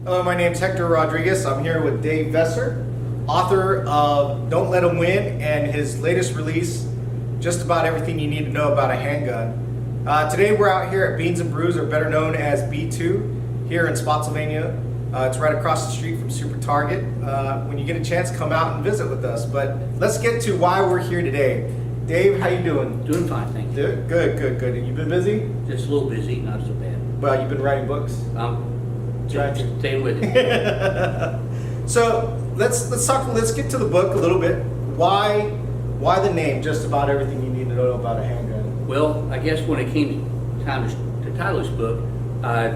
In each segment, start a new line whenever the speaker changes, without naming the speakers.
Hello, my name's Hector Rodriguez. I'm here with Dave Vesser, author of Don't Let 'Em Win and his latest release, Just About Everything You Need to Know About a Handgun. Today we're out here at Beans and Brews, or better known as B2, here in Spotsylvania. It's right across the street from Super Target. When you get a chance, come out and visit with us. But let's get to why we're here today. Dave, how you doing?
Doing fine, thank you.
Good. You been busy?
Just a little busy, not so bad.
Well, you've been writing books.
Trying to stay with it.
So let's get to the book a little bit. Why the name? Just About Everything You Need to Know About a Handgun.
Well, I guess when it came time to title this book, I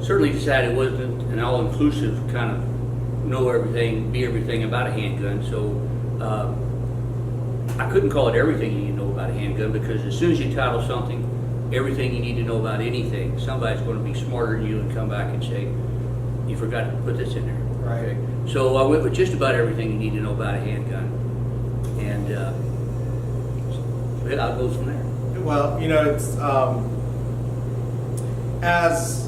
certainly decided it wasn't an all-inclusive kind of know everything, be everything about a handgun. So I couldn't call it Everything You Need to Know About a Handgun, because as soon as you title something Everything You Need to Know About Anything, somebody's going to be smarter than you and come back and say, you forgot to put this in there.
Right.
Okay? So I went with Just About Everything You Need to Know About a Handgun. And it all goes from there.
Well, you know, it's as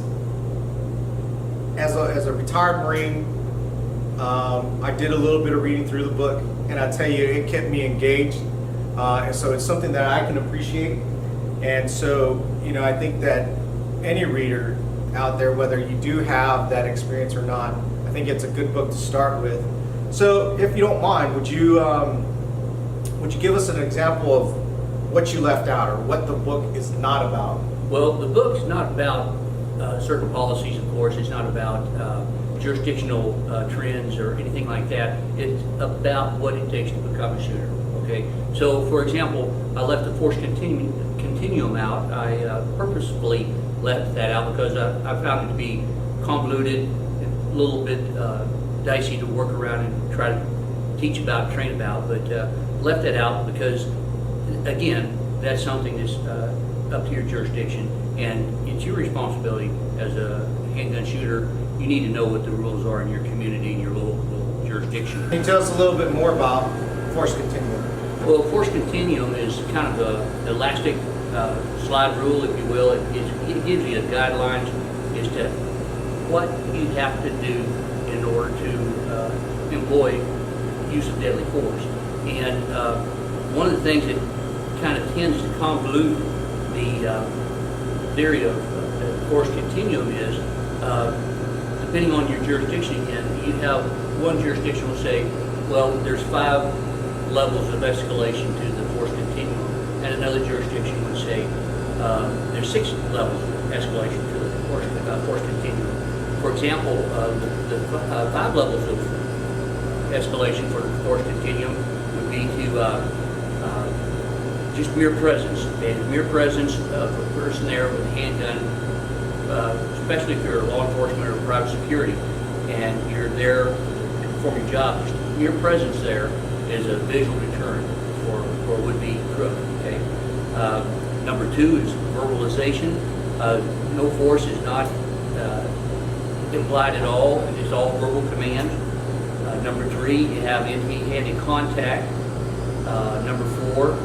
a retired Marine, I did a little bit of reading through the book, and I tell you, it kept me engaged. And so it's something that I can appreciate. And so, you know, I think that any reader out there, whether you do have that experience or not, I think it's a good book to start with. So, if you don't mind, would you give us an example of what you left out, or what the book is not about?
Well, the book's not about certain policies, of course. It's not about jurisdictional trends or anything like that. It's about what it takes to become a shooter. Okay. So, for example, I left the force continuum out. I purposefully left that out because I found it to be convoluted, a little bit dicey to work around and try to teach about, train about, but left that out because, again, that's something that's up to your jurisdiction, and it's your responsibility as a handgun shooter. You need to know what the rules are in your community and your local jurisdiction.
Can you tell us a little bit more about force continuum?
Well, force continuum is kind of the elastic slide rule, if you will. It gives you guidelines as to what you have to do in order to employ use of deadly force. And one of the things that kind of tends to convolute the theory of force continuum is, depending on your jurisdiction, again, you have one jurisdiction will say, well, there's 5 levels of escalation to the force continuum, and another jurisdiction would say there's 6 levels of escalation to the force continuum. For example, the 5 levels of escalation for the force continuum would be to just mere presence. Okay? Mere presence of a person there with a handgun, especially if you're law enforcement or private security, and you're there to perform your job. Just mere presence there is a visual deterrent for would-be crook. Okay. Number 2 is verbalization. No force is not implied at all. It's all verbal command. Number 3, you have enemy-handed contact. Number 4,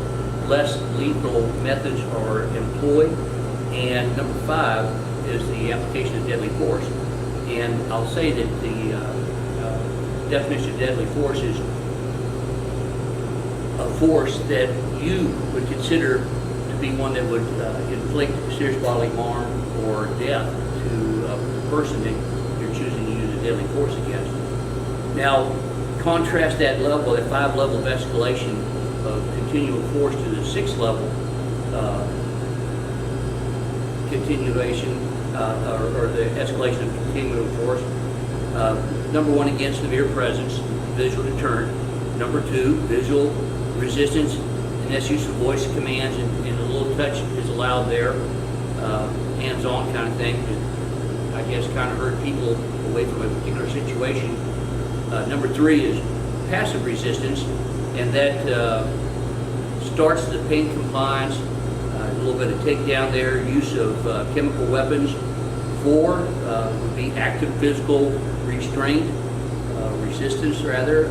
less lethal methods are employed. And number 5 is the application of deadly force. And I'll say that the definition of deadly force is a force that you would consider to be one that would inflict serious bodily harm or death to a person that you're choosing to use a deadly force against. Now, contrast that level, that 5 level of escalation of continual force to the 6th level continuation or the escalation of continual force. Number 1, against the mere presence, visual deterrent. Number 2, visual resistance, and that's use of voice commands, and a little touch is allowed there, hands-on kind of thing, to, I guess, kind of hurt people away from a particular situation. Number 3 is passive resistance, and that starts the pain compliance, a little bit of takedown there, use of chemical weapons. 4 would be active physical restraint, resistance rather.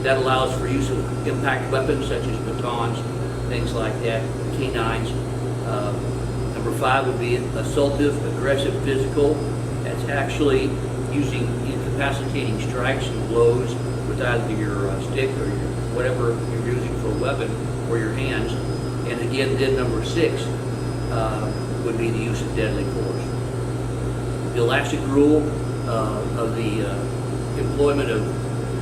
That allows for use of impact weapons such as batons, things like that, canines. Number 5 would be assaultive, aggressive, physical. That's actually using incapacitating strikes and blows with either your stick or your, whatever you're using for a weapon, or your hands. And again, then number 6 would be the use of deadly force. The elastic rule of the employment of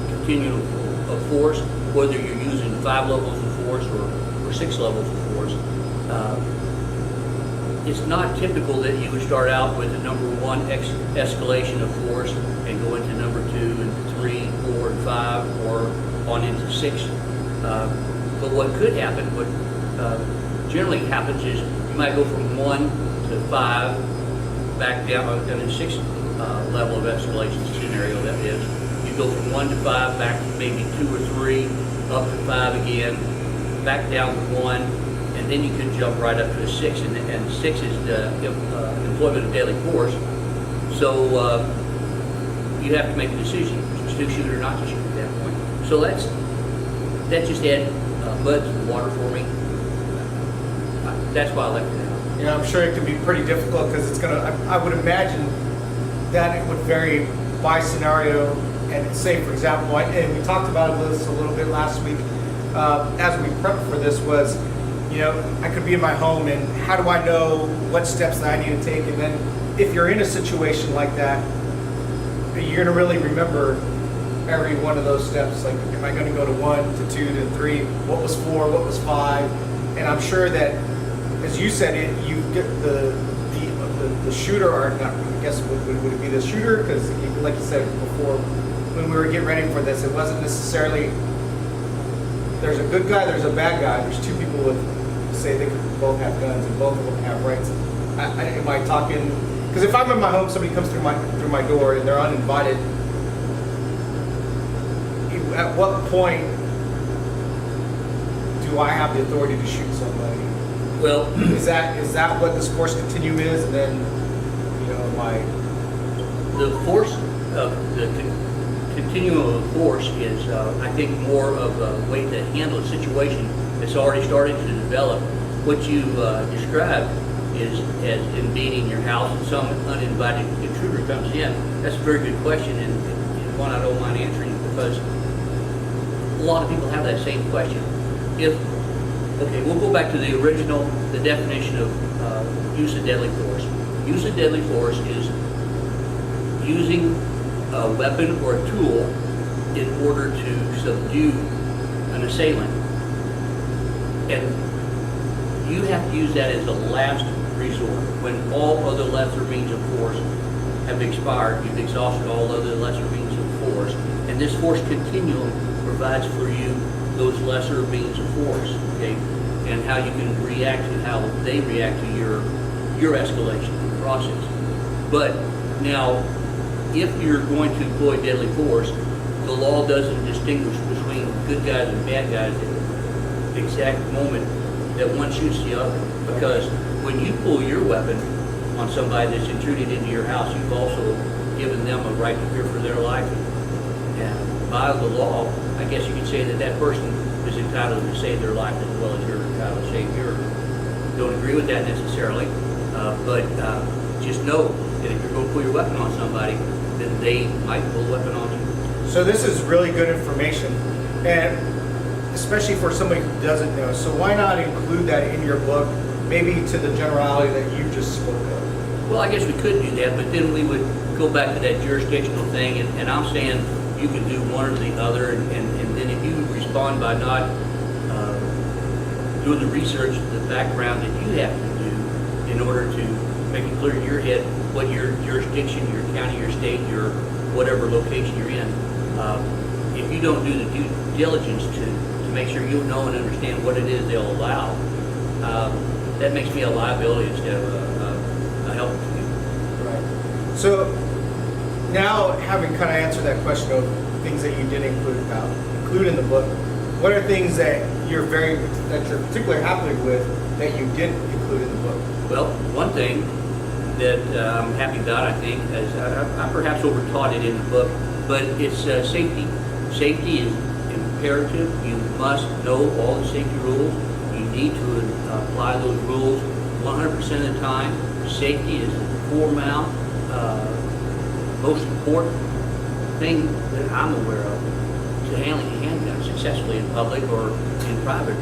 continuum of force, whether you're using 5 levels of force or 6 levels of force, it's not typical that you would start out with a number 1 escalation of force and go into number 2 and 3, 4, and 5, or on into 6. But what could happen, what generally happens is you might go from 1 to 5, back down in a 6 level of escalation scenario, that is. You go from 1 to 5, back to maybe 2 or 3, up to 5 again, back down to 1, and then you can jump right up to a 6, and 6 is the employment of deadly force. So you have to make a decision to shoot or not to shoot at that point. So that just add mud to the water for me. That's why I left it out.
You know, I'm sure it can be pretty difficult because it's gonna. I would imagine that it would vary by scenario. And say, for example, and we talked about this a little bit last week as we prepped for this, was, you know, I could be in my home and how do I know what steps that I need to take? And then if you're in a situation like that, you're gonna really remember every one of those steps. Like, am I gonna go to 1 to 2 to 3? What was 4? What was 5? And I'm sure that, as you said, you get the shooter, or not, I guess would it be the shooter? Because like you said before, when we were getting ready for this, it wasn't necessarily there's a good guy, there's a bad guy. There's 2 people with, say, they could both have guns and both of them have rights. Am I talking? Because if I'm in my home, somebody comes through my door and they're uninvited. At what point do I have the authority to shoot somebody?
Well,
is that what this force continuum is? And then, you know,
the force of the continuum of force is, I think, more of a way to handle a situation that's already started to develop. What you described is as invading your house and some uninvited intruder comes in. That's a very good question, and one I don't mind answering, because a lot of people have that same question. Okay, we'll go back to the original, the definition of use of deadly force. Use of deadly force is using a weapon or a tool in order to subdue an assailant. And you have to use that as a last resort. When all other lesser means of force have expired, you've exhausted all other lesser means of force. And this force continuum provides for you those lesser means of force, okay? And how you can react to how they react to your escalation process. But now, if you're going to employ deadly force, the law doesn't distinguish between good guys and bad guys at the exact moment that one shoots the other. Because when you pull your weapon on somebody that's intruded into your house, you've also given them a right to fear for their life. And by the law, I guess you could say that that person is entitled to save their life as well as you're entitled to save yours. Don't agree with that necessarily, but just know that if you're going to pull your weapon on somebody, then they might pull a weapon on you.
So this is really good information, and especially for somebody who doesn't know. So why not include that in your book, maybe to the generality that you just spoke of?
Well, I guess we could do that, but then we would go back to that jurisdictional thing, and I'm saying you can do one or the other, and then if you respond by not doing the research, the background that you have to do in order to make it clear in your head what your jurisdiction, your county, your state, your whatever location you're in, if you don't do the due diligence to make sure you know and understand what it is they'll allow, that makes me a liability instead of a help to you.
Right. So now, having kind of answered that question of things that you did include in the book, what are things that you're particularly happy with that you didn't include in the book?
Well, one thing that I'm happy about, I think, is I perhaps overtaught it in the book, but it's safety. Safety is imperative. You must know all the safety rules. You need to apply those rules 100% of the time. Safety is paramount most important thing that I'm aware of to handling a handgun successfully in public or in private,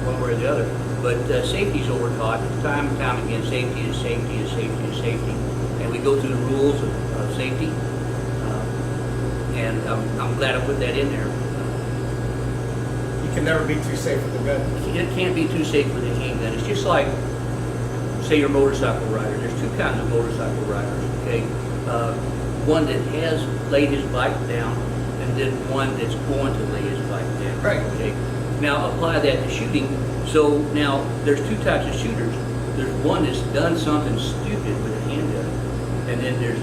one way or the other. But safety is overtaught. Time and time again, safety is safety is safety is safety. And we go through the rules of safety. And I'm glad I put that in there.
You can never be too safe with a gun.
It can't be too safe with a handgun. It's just like, say, you're a motorcycle rider. There's two kinds of motorcycle riders, okay? One that has laid his bike down, and then one that's going to lay his bike down.
Right.
Okay. Now apply that to shooting. So now there's two types of shooters. There's one that's done something stupid with a handgun, and then there's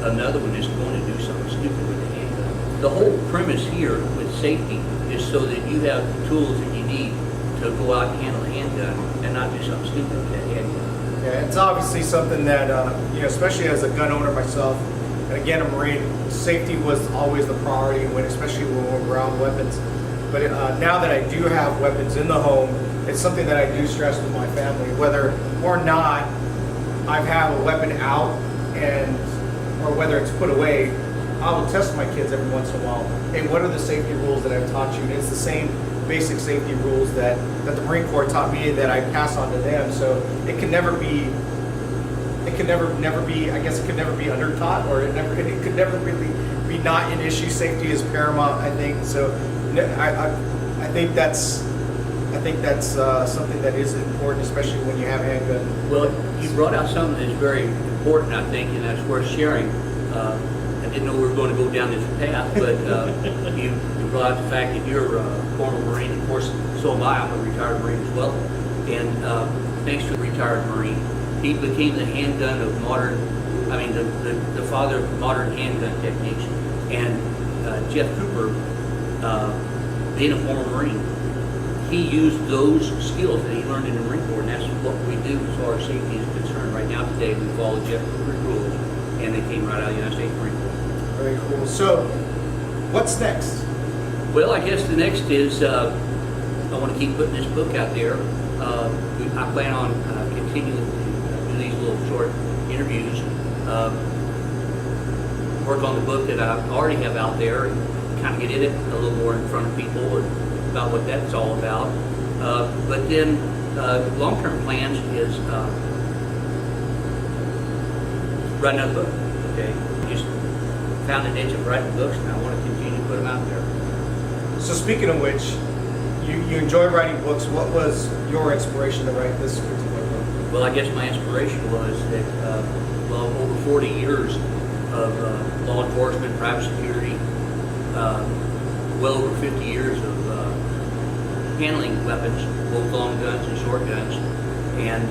another one that's going to do something stupid with a handgun. The whole premise here with safety is so that you have the tools that you need to go out and handle a handgun and not do something stupid with that handgun.
Yeah, it's obviously something that, especially as a gun owner myself, and again, a Marine, safety was always the priority, especially when we're around weapons. But now that I do have weapons in the home, it's something that I do stress with my family, whether or not I have a weapon out or whether it's put away. I will test my kids every once in a while. Hey, what are the safety rules that I've taught you? And it's the same basic safety rules that the Marine Corps taught me that I pass on to them. So it can never be, I guess it could never be undertaught, or it could never really be not an issue. Safety is paramount, I think. So I think that's something that is important, especially when you have handgun.
Well, you brought out something that's very important, I think, and that's worth sharing. I didn't know we were going to go down this path, but you brought out the fact that you're a former Marine. Of course, so am I. I'm a retired Marine as well. And thanks to the retired Marine, he became the handgun of the father of modern handgun techniques. And Jeff Cooper, being a former Marine, he used those skills that he learned in the Marine Corps, and that's what we do as far as safety is concerned. Right now, today, we follow Jeff Cooper's rules, and they came right out of the United States Marine Corps.
Very cool. So, what's next?
Well, I guess the next is I want to keep putting this book out there. I plan on continuing to do these little short interviews, work on the book that I already have out there, and kind of get in it a little more in front of people and about what that's all about. But then long-term plans is write another book. Okay, just found a niche of writing books, and I want to continue to put them out there.
So speaking of which, you enjoy writing books. What was your inspiration to write this particular book?
Well, I guess my inspiration was that over 40 years of law enforcement, private security, well over 50 years of handling weapons, both long guns and short guns, and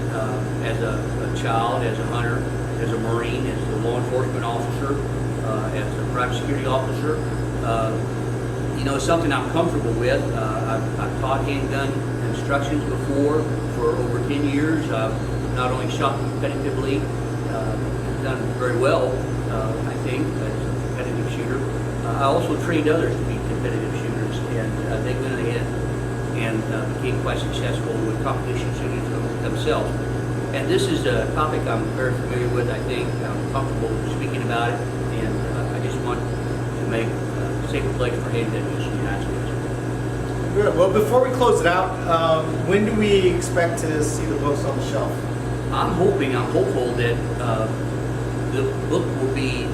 as a child, as a hunter, as a Marine, as a law enforcement officer, as a private security officer. It's something I'm comfortable with. I've taught handgun instructions before for over 10 years. I've not only shot competitively, done very well, I think, as a competitive shooter. I also trained others to be competitive shooters, and they went ahead and became quite successful with competition shooting themselves. And this is a topic I'm very familiar with. I think I'm comfortable speaking about it, and I just want to make a safer place for handgun use in the United States.
Good. Well, before we close it out, when do we expect to see the books on the shelf?
I'm hopeful that the book will be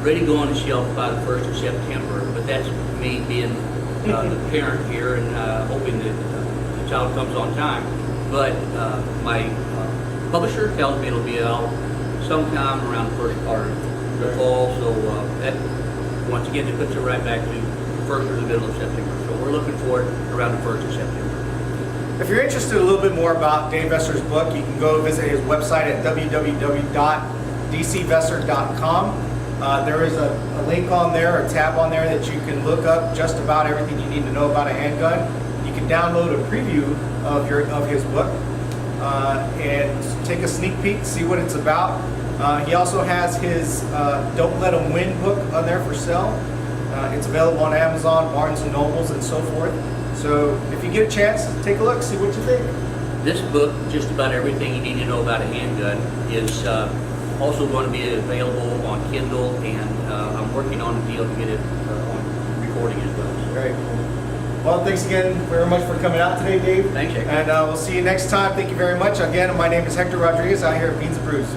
ready to go on the shelf by the 1st of September, but that's me being the parent here and hoping that the child comes on time. But my publisher tells me it'll be out sometime around the first part of the fall, so that, once again, it puts it right back to the 1st or the middle of September. So we're looking for it around the 1st of September.
If you're interested a little bit more about Dave Vesser's book, you can go visit his website at www.dcvesser.com. There is a link on there, a tab on there that you can look up just about everything you need to know about a handgun. You can download a preview of his book and take a sneak peek, see what it's about. He also has his Don't Let 'Em Win book on there for sale. It's available on Amazon, Barnes & Nobles, and so forth. So if you get a chance, take a look, see what you think.
This book, just about everything you need to know about a handgun, is Also going to be available on Kindle, and I'm working on a deal to get it on recording as well.
Very cool. Well, thanks again very much for coming out today, Dave.
Thanks, Hector.
And we'll see you next time. Thank you very much. Again, my name is Hector Rodriguez out here at Beans and Brews.